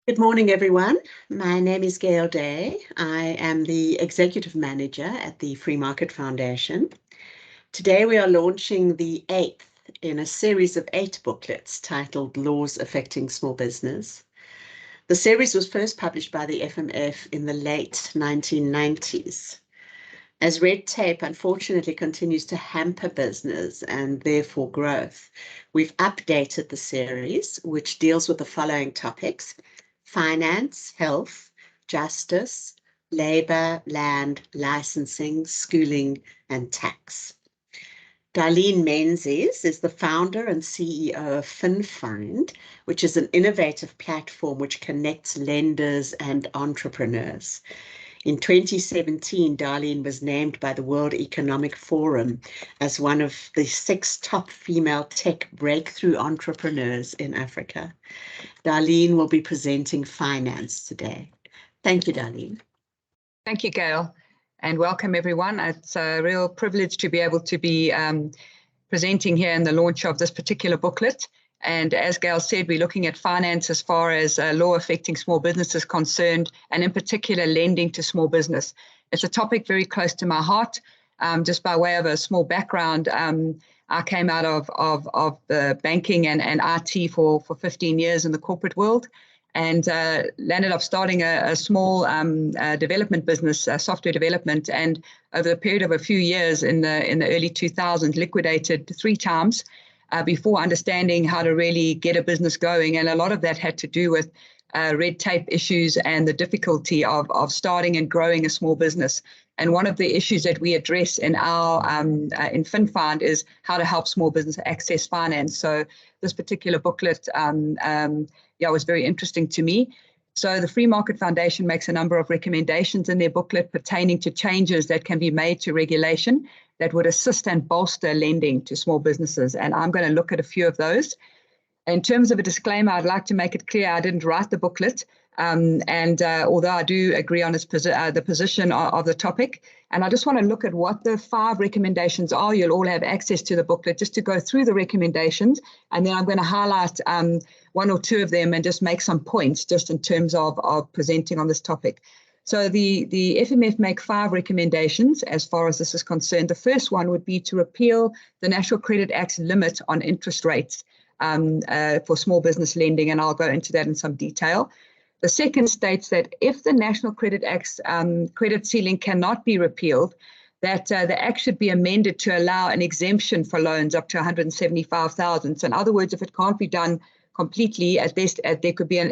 Good morning, everyone. My name is Gail Day. I am the Executive Manager at the Free Market Foundation. Today we are launching the 8th in a series of 8 booklets titled Laws Affecting Small Business. The series was first published by the FMF in the late 1990s. As red tape unfortunately continues to hamper business and therefore growth, we've updated the series, which deals with the following topics: finance, health, justice, labor, land, licensing, schooling, and tax. Darlene Menzies is the founder and CEO of FinFind, which is an innovative platform which connects lenders and entrepreneurs. In 2017, Darlene was named by the World Economic Forum as one of the 6 top female tech breakthrough entrepreneurs in Africa. Darlene will be presenting finance today. Thank you, Darlene. Thank you, Gail, and welcome everyone. It's a real privilege to be able to be presenting here in the launch of this particular booklet. And as Gail said, we're looking at finance as far as law affecting small business is concerned, and in particular lending to small business. It's a topic very close to my heart. Just by way of a small background, I came out of the banking and IT for 15 years in the corporate world, and landed up starting a small development business, software development, and over the period of a few years in the early 2000s, liquidated 3 times. Before understanding how to really get a business going. And a lot of that had to do with red tape issues and the difficulty of starting and growing a small business. And one of the issues that we address in our in FinFind is how to help small business access finance. So this particular booklet was very interesting to me. So the Free Market Foundation makes a number of recommendations in their booklet pertaining to changes that can be made to regulation that would assist and bolster lending to small businesses. And I'm going to look at a few of those. In terms of a disclaimer, I'd like to make it clear I didn't write the booklet. Although I do agree on the position of the topic, and I just want to look at what the 5 recommendations are. You'll all have access to the booklet just to go through the recommendations, and then I'm going to highlight 1 or 2 of them and just make some points just in terms of presenting on this topic. So the FMF make 5 recommendations as far as this is concerned. The first one would be to repeal the National Credit Act's limit on interest rates for small business lending, and I'll go into that in some detail. The second states that if the National Credit Act's credit ceiling cannot be repealed, that the Act should be amended to allow an exemption for loans up to 175,000. So in other words, if it can't be done completely, at least there could be an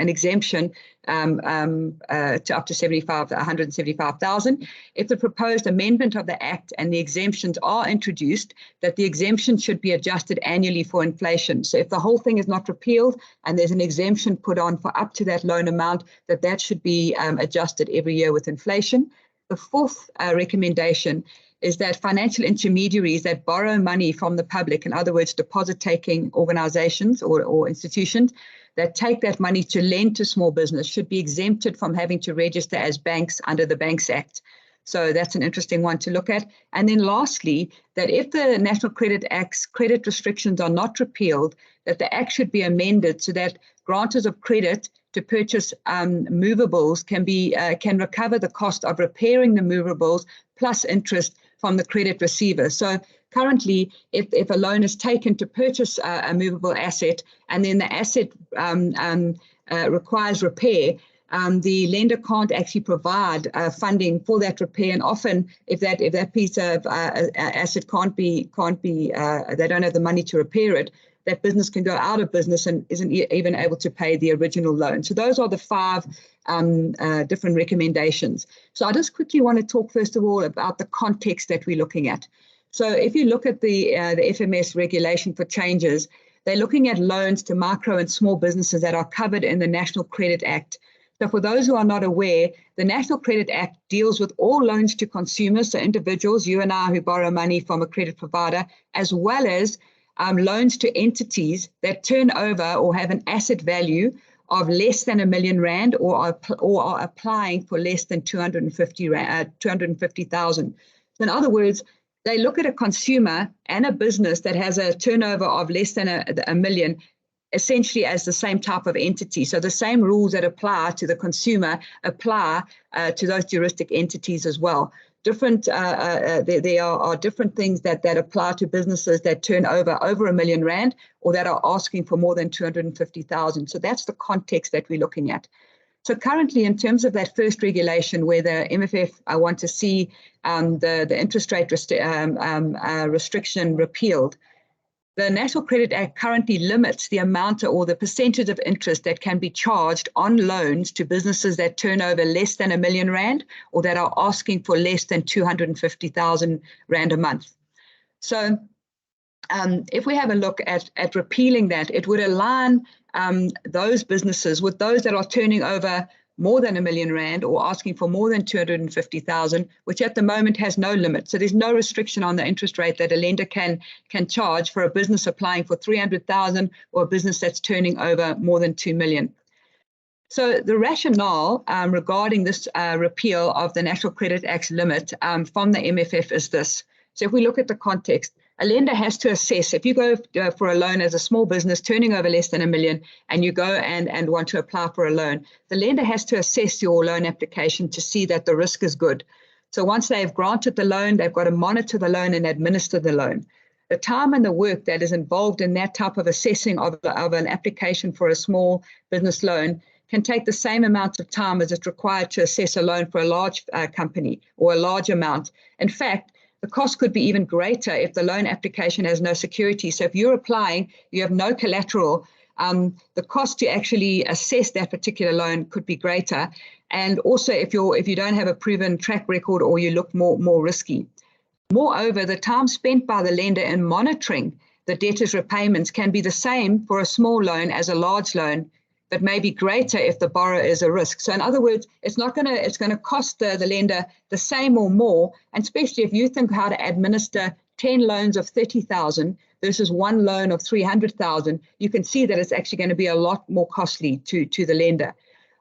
exemption to up to 175,000. If the proposed amendment of the Act and the exemptions are introduced, that the exemption should be adjusted annually for inflation. So if the whole thing is not repealed and there's an exemption put on for up to that loan amount, that should be adjusted every year with inflation. The fourth recommendation is that financial intermediaries that borrow money from the public, in other words, deposit-taking organizations or institutions that take that money to lend to small business, should be exempted from having to register as banks under the Banks Act. So that's an interesting one to look at. And then lastly, that if the National Credit Act's credit restrictions are not repealed, that the Act should be amended so that grantors of credit to purchase movables can recover the cost of repairing the movables plus interest from the credit receiver. So currently, if a loan is taken to purchase a movable asset and then the asset requires repair, the lender can't actually provide funding for that repair. And often, if that piece of asset can't be, they don't have the money to repair it, that business can go out of business and isn't even able to pay the original loan. So those are the 5 different recommendations. So I just quickly want to talk first of all about the context that we're looking at. So if you look at the FMS regulation for changes, they're looking at loans to micro and small businesses that are covered in the National Credit Act. So for those who are not aware, the National Credit Act deals with all loans to consumers, so individuals, you and I, who borrow money from a credit provider, as well as loans to entities that turn over or have an asset value of less than R1 million or are applying for less than 250,000. So in other words, they look at a consumer and a business that has a turnover of less than a million, essentially as the same type of entity. So the same rules that apply to the consumer apply to those juristic entities as well. There are different things that apply to businesses that turn over R1 million or that are asking for more than 250,000. So that's the context that we're looking at. So currently, in terms of that first regulation where the MFF want to see the interest rate restriction repealed, the National Credit Act currently limits the amount or the percentage of interest that can be charged on loans to businesses that turn over less than R1 million or that are asking for less than 250,000 Rand a month. So if we have a look at repealing that, it would align those businesses with those that are turning over more than R1 million or asking for more than 250,000, which at the moment has no limit. So there's no restriction on the interest rate that a lender can charge for a business applying for 300,000 or a business that's turning over more than 2 million. So the rationale regarding this repeal of the National Credit Act's limit from the MFF is this. So if we look at the context, a lender has to assess, if you go for a loan as a small business turning over less than R1 million and you go and want to apply for a loan, the lender has to assess your loan application to see that the risk is good. So once they've granted the loan, they've got to monitor the loan and administer the loan. The time and the work that is involved in that type of assessing of an application for a small business loan can take the same amount of time as it's required to assess a loan for a large company or a large amount. In fact, the cost could be even greater if the loan application has no security. So if you're applying, you have no collateral, the cost to actually assess that particular loan could be greater. And also if you don't have a proven track record or you look more risky. Moreover, the time spent by the lender in monitoring the debtor's repayments can be the same for a small loan as a large loan, but may be greater if the borrower is a risk. So in other words, it's going to cost the lender the same or more, and especially if you think how to administer 10 loans of 30,000 versus one loan of 300,000, you can see that it's actually going to be a lot more costly to the lender.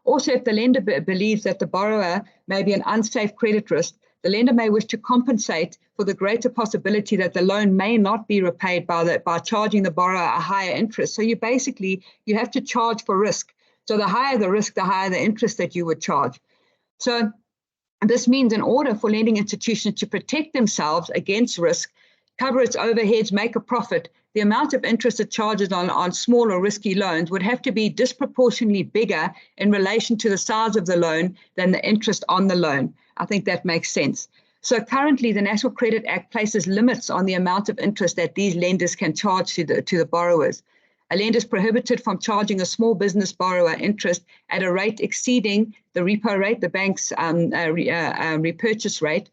Also, if the lender believes that the borrower may be an unsafe credit risk, the lender may wish to compensate for the greater possibility that the loan may not be repaid by charging the borrower a higher interest. So you have to charge for risk. So the higher the risk, the higher the interest that you would charge. So this means in order for lending institutions to protect themselves against risk, cover its overheads, make a profit, the amount of interest it charges on small or risky loans would have to be disproportionately bigger in relation to the size of the loan than the interest on the loan. I think that makes sense. So currently, the National Credit Act places limits on the amount of interest that these lenders can charge to the borrowers. A lender is prohibited from charging a small business borrower interest at a rate exceeding the repo rate, the bank's repurchase rate,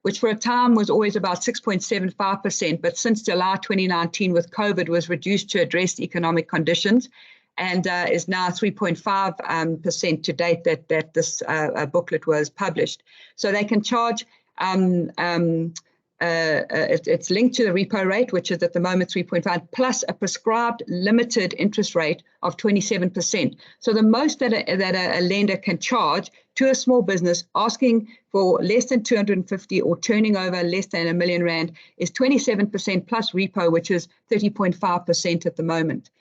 which for a time was always about 6.75%, but since July 2019 with COVID was reduced to address economic conditions and is now 3.5% to date that this booklet was published. So they can charge, it's linked to the repo rate, which is at the moment 3.5, plus a prescribed limited interest rate of 27%. So the most that a lender can charge to a small business asking for less than 250 or turning over less than R1 million is 27% plus repo, which is 30.5% at the moment.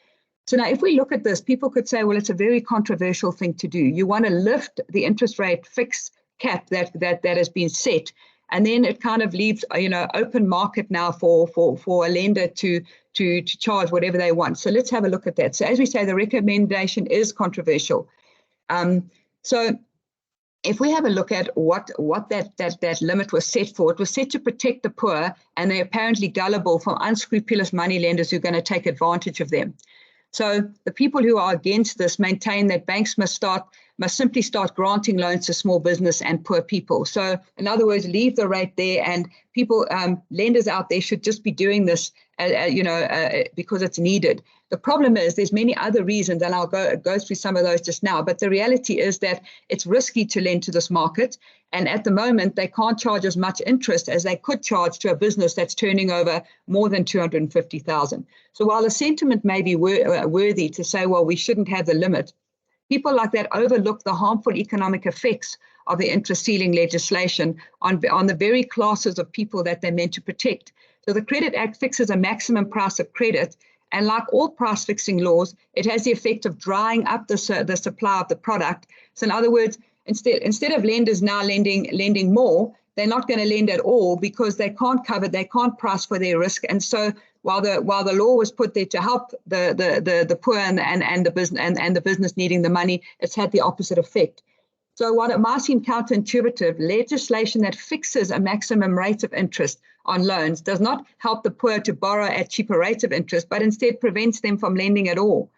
So now if we look at this, people could say, well, it's a very controversial thing to do. You want to lift the interest rate fixed cap that has been set, and then it kind of leaves open market now for a lender to charge whatever they want. So let's have a look at that. So as we say, the recommendation is controversial. So if we have a look at what that limit was set for, it was set to protect the poor, and they're apparently gullible from unscrupulous money lenders who are going to take advantage of them. So the people who are against this maintain that banks must simply start granting loans to small business and poor people. So in other words, leave the rate there, and people, lenders out there should just be doing this, because it's needed. The problem is there's many other reasons, and I'll go through some of those just now. But the reality is that it's risky to lend to this market, and at the moment they can't charge as much interest as they could charge to a business that's turning over more than 250,000. So while the sentiment may be worthy to say, well, we shouldn't have the limit, people like that overlook the harmful economic effects of the interest ceiling legislation on the very classes of people that they're meant to protect. So the Credit Act fixes a maximum price of credit And like all price fixing laws, it has the effect of drying up the supply of the product. So in other words, instead of lenders now lending more, they're not going to lend at all because they can't price for their risk. And so while the law was put there to help the poor and the business needing the money, it's had the opposite effect. So while it might seem counterintuitive, legislation that fixes a maximum rate of interest on loans does not help the poor to borrow at cheaper rates of interest, but instead prevents them from lending at all.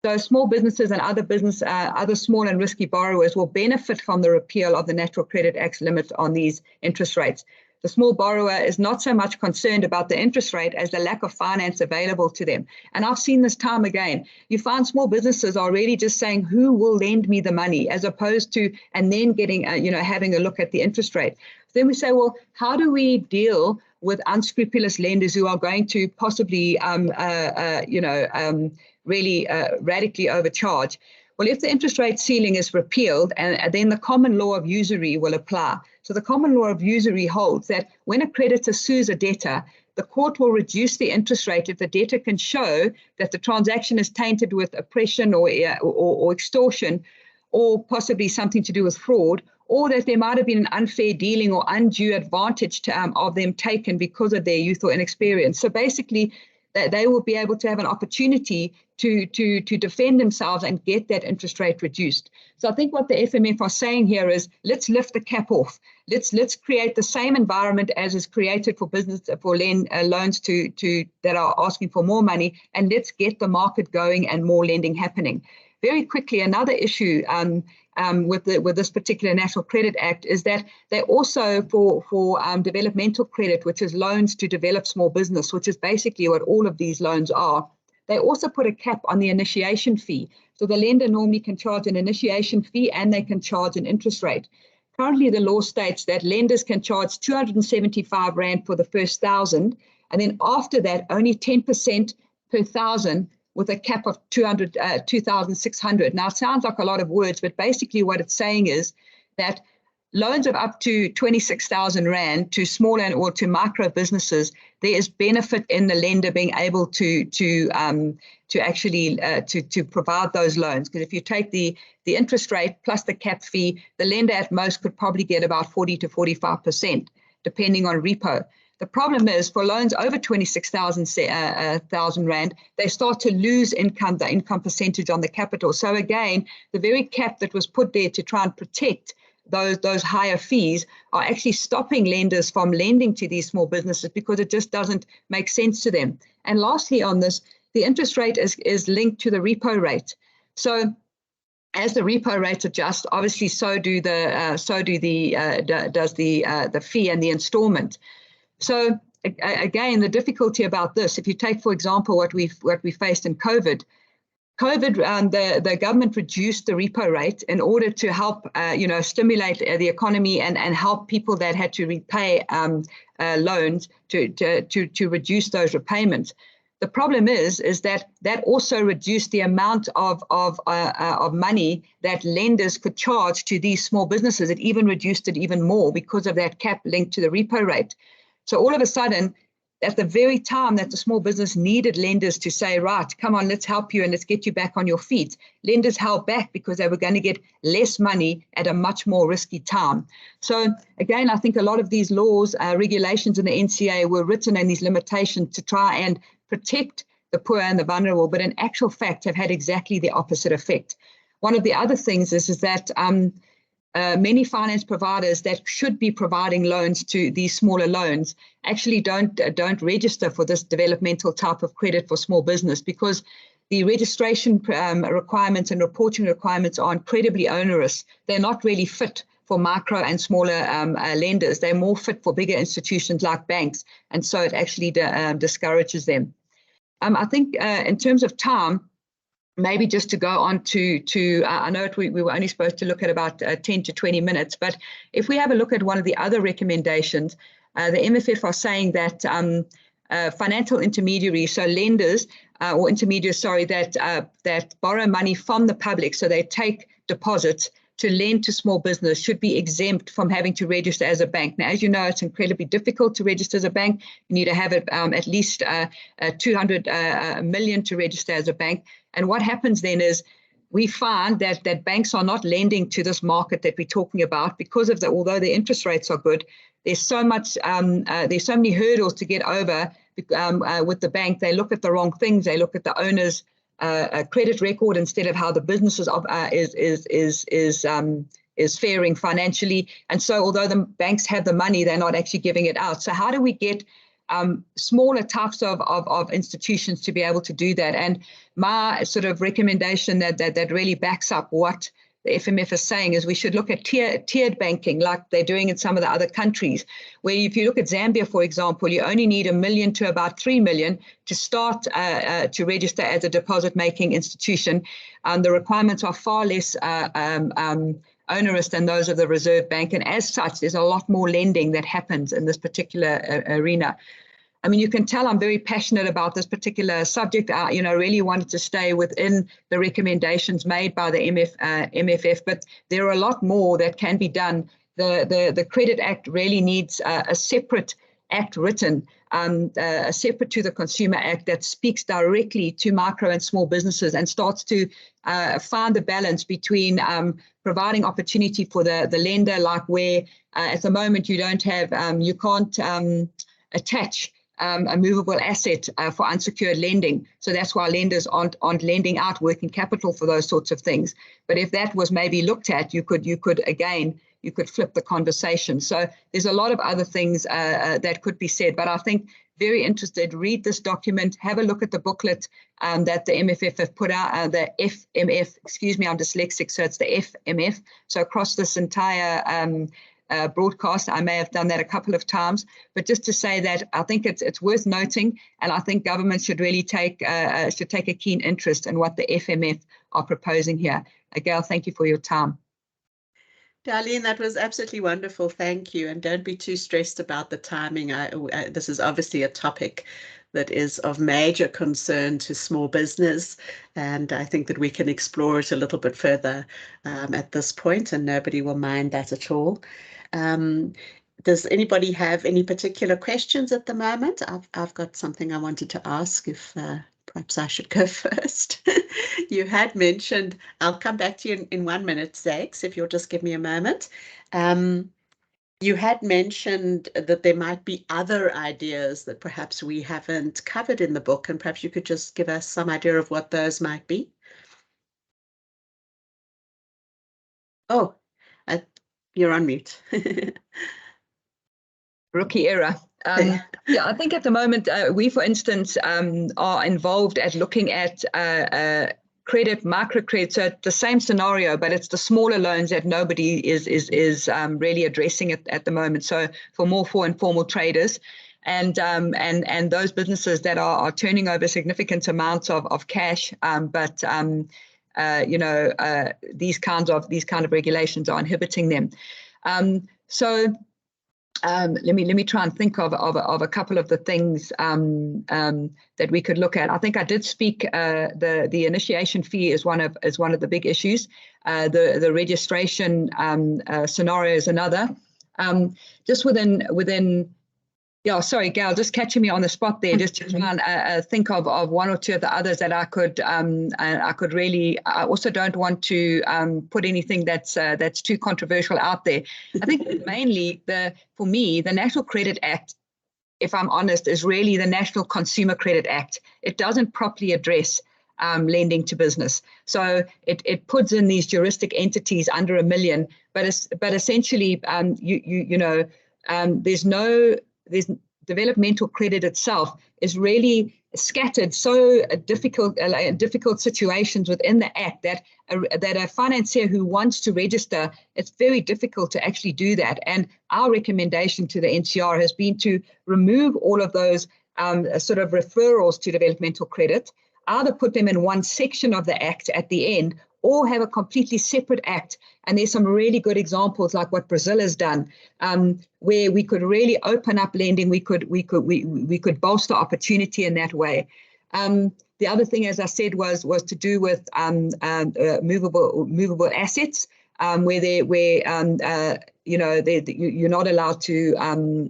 So small businesses and other small and risky borrowers will benefit from the repeal of the Natural Credit Act's limit on these interest rates. The small borrower is not so much concerned about the interest rate as the lack of finance available to them. And I've seen this time again. You find small businesses are really just saying, who will lend me the money, as opposed to, and then getting, having a look at the interest rate. Then we say, well, how do we deal with unscrupulous lenders who are going to possibly, really radically overcharge? Well, if the interest rate ceiling is repealed, and then the common law of usury will apply. So the common law of usury holds that when a creditor sues a debtor, the court will reduce the interest rate if the debtor can show that the transaction is tainted with oppression or extortion, or possibly something to do with fraud, or that there might have been an unfair dealing or undue advantage of them taken because of their youth or inexperience. So basically, that they will be able to have an opportunity to defend themselves and get that interest rate reduced. So I think what the FMF are saying here is, let's lift the cap off. Let's create the same environment as is created for business for loans to that are asking for more money, and let's get the market going and more lending happening. Very quickly, another issue with this particular National Credit Act is that they also for developmental credit, which is loans to develop small business, which is basically what all of these loans are, they also put a cap on the initiation fee. So the lender normally can charge an initiation fee and they can charge an interest rate. Currently, the law states that lenders can charge 275 Rand for the first 1,000, and then after that, only 10% per 1,000, with a cap of 2,600. Now, it sounds like a lot of words, but basically what it's saying is that loans of up to 26,000 Rand to small or to micro businesses, there is benefit in the lender being able to provide those loans. Because if you take the interest rate plus the cap fee, the lender at most could probably get about 40 to 45%, depending on repo. The problem is for loans over 26,000 Rand, they start to lose the income percentage on the capital. So again, the very cap that was put there to try and protect those higher fees are actually stopping lenders from lending to these small businesses because it just doesn't make sense to them. And lastly on this, the interest rate is linked to the repo rate. So as the repo rate adjusts, obviously does the fee and the installment. So again, the difficulty about this, if you take, for example, what we faced in COVID, the government reduced the repo rate in order to help, stimulate the economy and help people that had to repay loans to reduce those repayments. The problem is that also reduced the amount of money that lenders could charge to these small businesses. It even reduced it even more because of that cap linked to the repo rate. So all of a sudden, at the very time that the small business needed lenders to say, right, come on, let's help you and let's get you back on your feet, lenders held back because they were going to get less money at a much more risky time. So again, I think a lot of these laws, regulations in the NCA were written in these limitations to try and protect the poor and the vulnerable, but in actual fact have had exactly the opposite effect. One of the other things is that many finance providers that should be providing loans to these smaller loans actually don't register for this developmental type of credit for small business because the registration requirements and reporting requirements are incredibly onerous. They're not really fit for micro and smaller lenders. They're more fit for bigger institutions like banks, and so it actually discourages them. I think in terms of time, maybe just to go on to I know we were only supposed to look at about 10 to 20 minutes, but if we have a look at one of the other recommendations, the MFF are saying that financial intermediaries, so lenders or intermediaries, sorry, that borrow money from the public, so they take deposits to lend to small business should be exempt from having to register as a bank. Now, as you know, it's incredibly difficult to register as a bank. You need to have it at least 200 million to register as a bank. And what happens then is we find that banks are not lending to this market that we're talking about because of although the interest rates are good, there's so many hurdles to get over with the bank. They look at the wrong things. They look at the owner's credit record instead of how the business is faring financially. And so although the banks have the money, they're not actually giving it out. So how do we get smaller types of institutions to be able to do that? And my sort of recommendation that really backs up what the FMF is saying is we should look at tiered banking like they're doing in some of the other countries, where if you look at Zambia, for example, you only need 1 million to about 3 million to start to register as a deposit-making institution. The requirements are far less onerous than those of the Reserve Bank. And as such, there's a lot more lending that happens in this particular arena. I mean, you can tell I'm very passionate about this particular subject. I, really wanted to stay within the recommendations made by the MFF, but there are a lot more that can be done. The Credit Act really needs a separate act written, separate to the Consumer Act, that speaks directly to micro and small businesses and starts to find the balance between providing opportunity for the lender, like where at the moment you don't have, you can't attach a movable asset for unsecured lending. So that's why lenders aren't lending out working capital for those sorts of things. But if that was maybe looked at, you could flip the conversation. So there's a lot of other things that could be said. But I think very interested, read this document, have a look at the booklet that the MFF have put out, the FMF, excuse me, I'm dyslexic, so it's the FMF. So across this entire broadcast, I may have done that a couple of times, but just to say that I think it's worth noting, and I think government should really take a keen interest in what the FMF are proposing here. Gail, thank you for your time. Darlene, that was absolutely wonderful. Thank you. And don't be too stressed about the timing. This is obviously a topic that is of major concern to small business. And I think that we can explore it a little bit further at this point, and nobody will mind that at all. Does anybody have any particular questions at the moment? I've got something I wanted to ask, if perhaps I should go first. You had mentioned, I'll come back to you in 1 minute, Zakes, if you'll just give me a moment. You had mentioned that there might be other ideas that perhaps we haven't covered in the book, and perhaps you could just give us some idea of what those might be. Oh, you're on mute. Rookie error. Yeah, I think at the moment we, for instance, are involved at looking at credit, microcredit. So the same scenario, but it's the smaller loans that nobody is really addressing at the moment. So for informal traders, and those businesses that are turning over significant amounts of cash, but these kind of regulations are inhibiting them. Let me try and think of a couple of the things that we could look at. I think I did speak. The initiation fee is one of the big issues. The registration scenario is another. Just within. Yeah, sorry, Gail, just catching me on the spot there, just to try and think of one or two of the others that I could really. I also don't want to put anything that's too controversial out there. I think mainly for me, the National Credit Act, if I'm honest, is really the National Consumer Credit Act. It doesn't properly address lending to business. So it puts in these juristic entities under 1 million, but essentially, there's developmental credit itself is really scattered so difficult situations within the act that a financier who wants to register, it's very difficult to actually do that. And our recommendation to the NCR has been to remove all of those sort of referrals to developmental credit, either put them in one section of the act at the end, or have a completely separate act. And there's some really good examples like what Brazil has done, where we could really open up lending. We could bolster opportunity in that way. The other thing, as I said, was to do with movable assets. you're not allowed to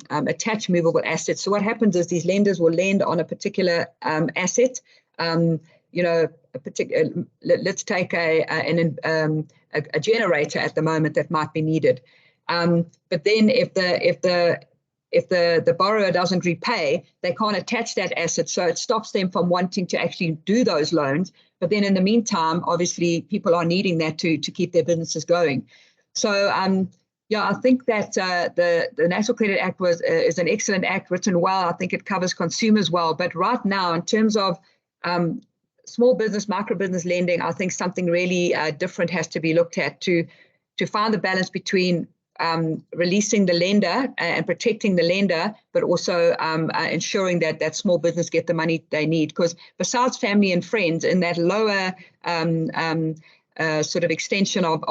attach movable assets. So what happens is these lenders will lend on a particular asset. Let's take a generator at the moment that might be needed. But then if the borrower doesn't repay, they can't attach that asset. So it stops them from wanting to actually do those loans. But then in the meantime, obviously, people are needing that to keep their businesses going. So, I think that the National Credit Act is an excellent act, written well. I think it covers consumers well. But right now, in terms of small business, micro business lending, I think something really different has to be looked at to find the balance between releasing the lender and protecting the lender, but also ensuring that small business get the money they need. Because besides family and friends, in that lower sort of extension of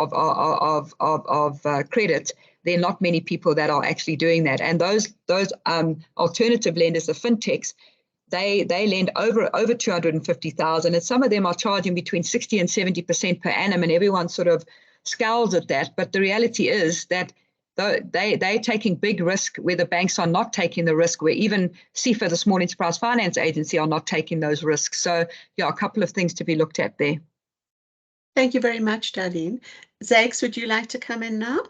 credit, there are not many people that are actually doing that. And those alternative lenders, the fintechs, they lend over 250,000, and some of them are charging between 60 and 70% per annum, and everyone sort of scowls at that. But the reality is that they're taking big risk where the banks are not taking the risk, where even SEFA, the Small Enterprise Finance Agency, are not taking those risks. So, a couple of things to be looked at there. Thank you very much, Darlene. Zags, would you like to come in now?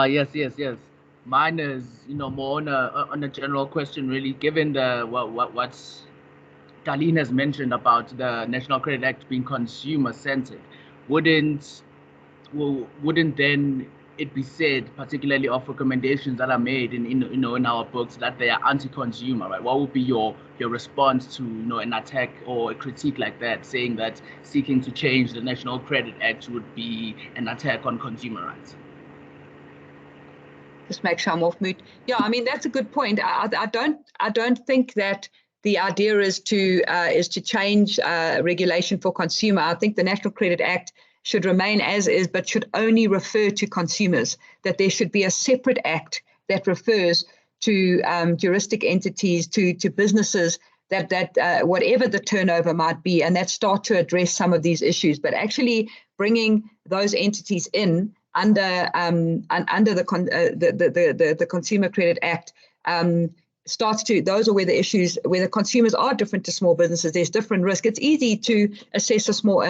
Yes. Mine is, more on a general question, really, given what's Darlene has mentioned about the National Credit Act being consumer-centered. Wouldn't then it be said, particularly of recommendations that are made in our books, that they are anti-consumer, right? What would be your response to an attack or a critique like that, saying that seeking to change the National Credit Act would be an attack on consumer rights? Just make sure I'm off mute. Yeah, I mean, that's a good point. I don't think that the idea is to change regulation for consumer. I think the National Credit Act should remain as is, but should only refer to consumers, that there should be a separate act that refers to juristic entities, to businesses, that whatever the turnover might be, and that start to address some of these issues. But actually bringing those entities in under the Consumer Credit Act those are where the issues, where the consumers are different to small businesses. There's different risk. It's easy to assess a small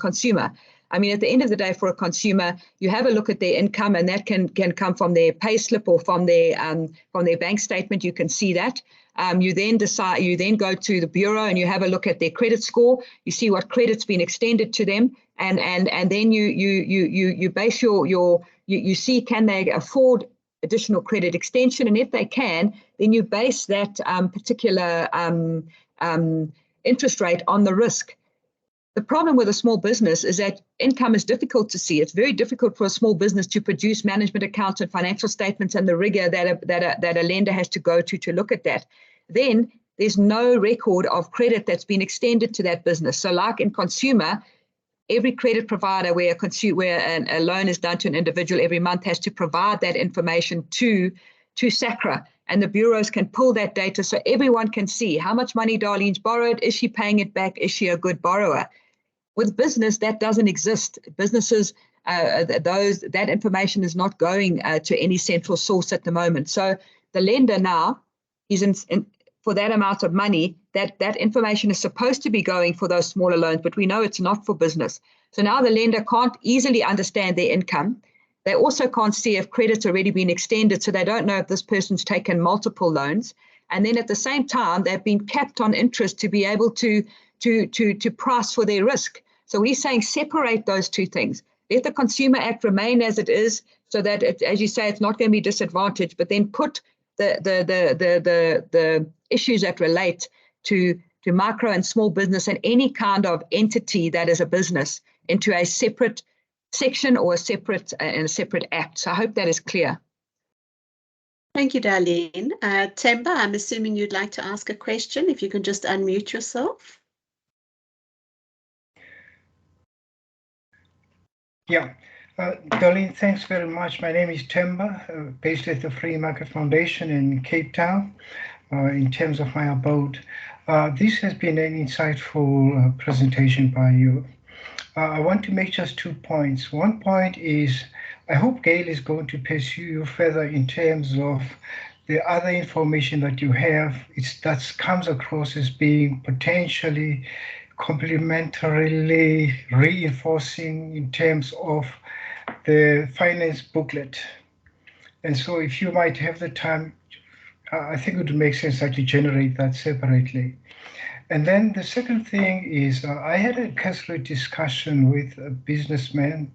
consumer. I mean, at the end of the day, for a consumer, you have a look at their income, and that can come from their pay slip or from their bank statement. You can see that. You then go to the bureau and you have a look at their credit score. You see what credit's been extended to them, and then you base you see, can they afford additional credit extension, and if they can, then you base that particular interest rate on the risk. The problem with a small business is that income is difficult to see. It's very difficult for a small business to produce management accounts and financial statements, and the rigor that a lender has to go to look at that. Then there's no record of credit that's been extended to that business. So like in consumer, every credit provider where a loan is done to an individual every month has to provide that information to SACRA, and the bureaus can pull that data so everyone can see how much money Darlene's borrowed. Is she paying it back? Is she a good borrower? With business, that doesn't exist. Businesses, that information is not going to any central source at the moment. So the lender now is for that amount of money, that information is supposed to be going for those smaller loans, but we know it's not for business. So now the lender can't easily understand their income. They also can't see if credit's already been extended, so they don't know if this person's taken multiple loans. And then at the same time, they've been capped on interest to be able to price for their risk. So we're saying separate those two things. Let the Consumer Act remain as it is, so that, as you say, it's not going to be disadvantaged, but then put the issues that relate to micro and small business and any kind of entity that is a business into a separate section or a separate act. So I hope that is clear. Thank you, Darlene. Themba, I'm assuming you'd like to ask a question. If you can just unmute yourself. Yeah. Darlene, thanks very much. My name is Themba, based at the Free Market Foundation in Cape Town, in terms of my abode. This has been an insightful presentation by you. I want to make just 2 points. One point is I hope Gail is going to pursue you further in terms of the other information that you have. That comes across as being potentially complementarily reinforcing in terms of the finance booklet. And so if you might have the time, I think it would make sense that you generate that separately. And then the second thing is I had a cursory discussion with a businessman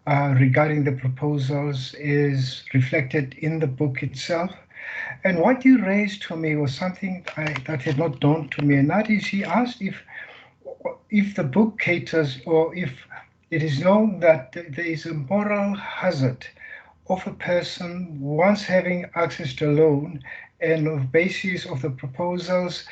regarding the proposals is reflected in the book itself. And what you raised to me was something that had not dawned to me, and that is he asked if the book caters or if it is known that there is a moral hazard of a person once having access to a loan and on the basis of the proposals,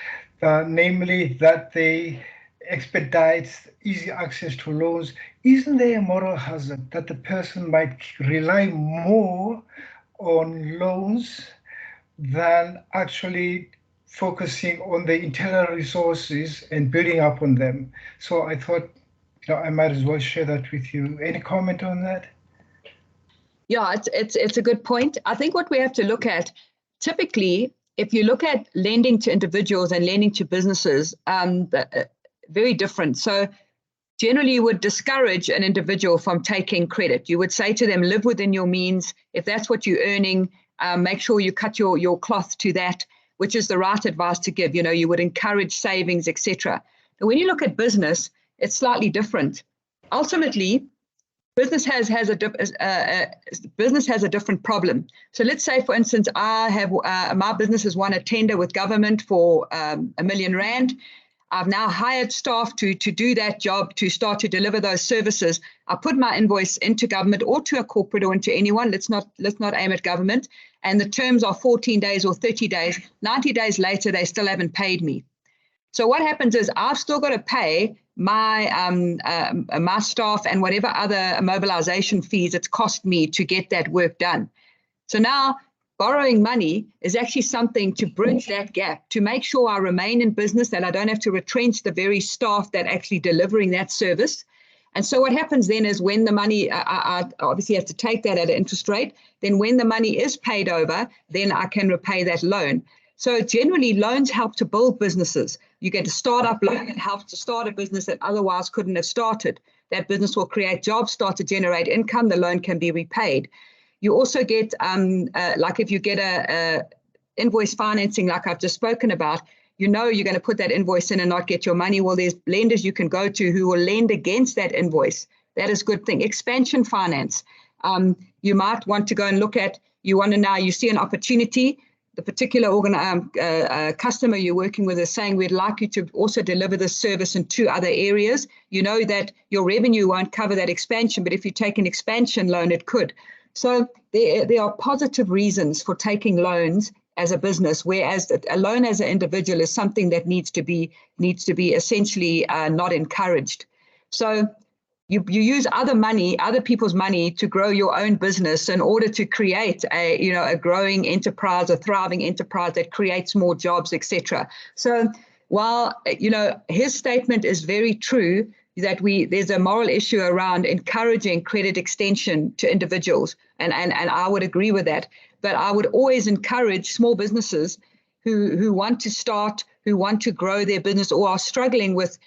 namely that they expedite easy access to loans, isn't there a moral hazard that the person might rely more on loans than actually focusing on the internal resources and building up on them? So I thought, I might as well share that with you. Any comment on that? Yeah, it's a good point. I think what we have to look at, typically, if you look at lending to individuals and lending to businesses, very different. So generally, you would discourage an individual from taking credit. You would say to them, live within your means. If that's what you're earning, make sure you cut your cloth to that, which is the right advice to give. You would encourage savings, etc. But when you look at business, it's slightly different. Ultimately, business has a different problem. So let's say, for instance, I have my business has won a tender with government for R1 million. I've now hired staff to do that job, to start to deliver those services. I put my invoice into government or to a corporate or into anyone. Let's not aim at government. And the terms are 14 days or 30 days. 90 days later, they still haven't paid me. So what happens is I've still got to pay my my staff and whatever other mobilization fees it's cost me to get that work done. So now borrowing money is actually something to bridge that gap, to make sure I remain in business, that I don't have to retrench the very staff that actually delivering that service. And so what happens then is when the money, I obviously have to take that at an interest rate, then when the money is paid over, then I can repay that loan. So generally, loans help to build businesses. You get a startup loan that helps to start a business that otherwise couldn't have started. That business will create jobs, start to generate income. The loan can be repaid. You also get, like if you get a invoice financing, like I've just spoken about, you're going to put that invoice in and not get your money. Well, there's lenders you can go to who will lend against that invoice. That is a good thing. Expansion finance. You might want to go and look at, you see an opportunity. The particular customer you're working with is saying, we'd like you to also deliver this service in 2 other areas. You know that your revenue won't cover that expansion, but if you take an expansion loan, it could. So there are positive reasons for taking loans as a business, whereas a loan as an individual is something that needs to be essentially not encouraged. So you use other people's money to grow your own business in order to create a growing enterprise, a thriving enterprise that creates more jobs, etc. So while his statement is very true, that there's a moral issue around encouraging credit extension to individuals, and I would agree with that. But I would always encourage small businesses who want to start, who want to grow their business, or are struggling with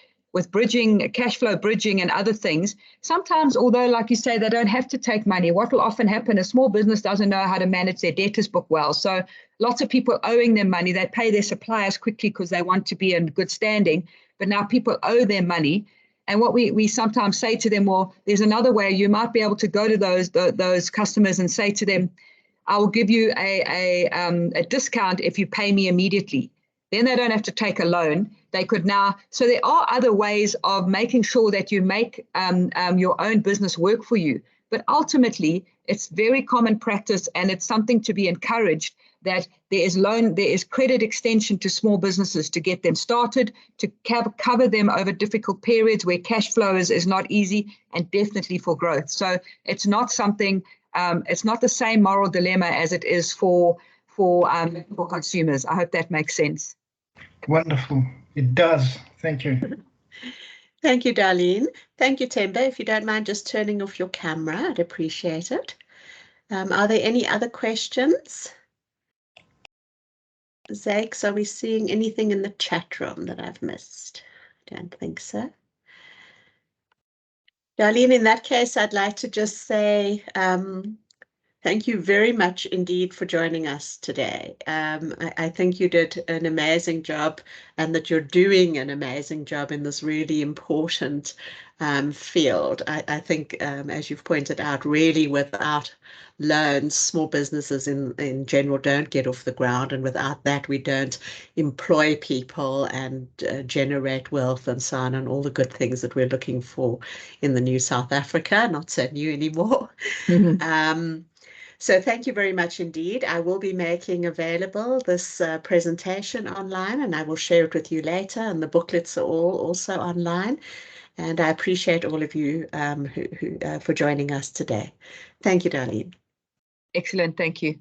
bridging, cash flow bridging and other things. Sometimes, although, like you say, they don't have to take money, what will often happen, a small business doesn't know how to manage their debtors book well. So lots of people owing them money, they pay their suppliers quickly because they want to be in good standing. But now people owe them money. And what we sometimes say to them, well, there's another way. You might be able to go to those customers and say to them, I will give you a discount if you pay me immediately. Then they don't have to take a loan. They could now. So there are other ways of making sure that you make your own business work for you. But ultimately, it's very common practice, and it's something to be encouraged, that there is credit extension to small businesses to get them started, to cover them over difficult periods where cash flow is not easy, and definitely for growth. So it's not something. It's not the same moral dilemma as it is for consumers. I hope that makes sense. Wonderful. It does. Thank you. Thank you, Darlene. Thank you, Temba. If you don't mind just turning off your camera, I'd appreciate it. Are there any other questions? Zakes, are we seeing anything in the chat room that I've missed? I don't think so. Darlene, in that case, I'd like to just say thank you very much indeed for joining us today. I think you did an amazing job, and that you're doing an amazing job in this really important field. I think, as you've pointed out, really without loans, small businesses in general don't get off the ground, and without that we don't employ people and generate wealth and so on, and all the good things that we're looking for in the new South Africa, not so new anymore. So thank you very much indeed. I will be making available this presentation online, and I will share it with you later, and the booklets are all also online. And I appreciate all of you for joining us today. Thank you, Darlene. Excellent. Thank you.